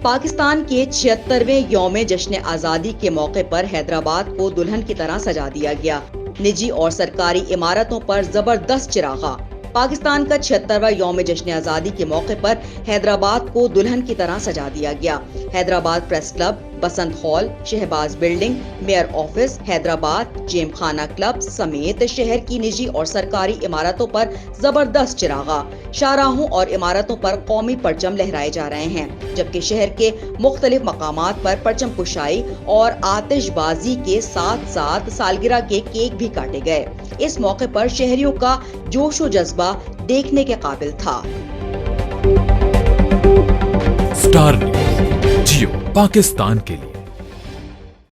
پاکستان کے 76ویں یوم جشن آزادی کے موقع پر حیدرآباد کو دلہن کی طرح سجا دیا گیا۔ نجی اور سرکاری عمارتوں پر زبردست چراغاں۔ پاکستان کا 76واں یوم جشن آزادی کے موقع پر حیدرآباد کو دلہن کی طرح سجا دیا گیا۔ Hyderabad press club, Basant hall, Shahbaz building, mayor office, Hyderabad Gymkhana club سمیت شہر کی نجی اور سرکاری عمارتوں پر زبردست چراغاں۔ شاہراہوں اور عمارتوں پر قومی پرچم لہرائے جا رہے ہیں، جبکہ شہر کے مختلف مقامات پر پرچم کشائی اور آتش بازی کے ساتھ ساتھ سالگرہ کے کیک بھی کاٹے گئے۔ اس موقع پر شہریوں کا جوش و جذبہ دیکھنے کے قابل تھا۔ اسٹار نیوز جیو پاکستان کے لیے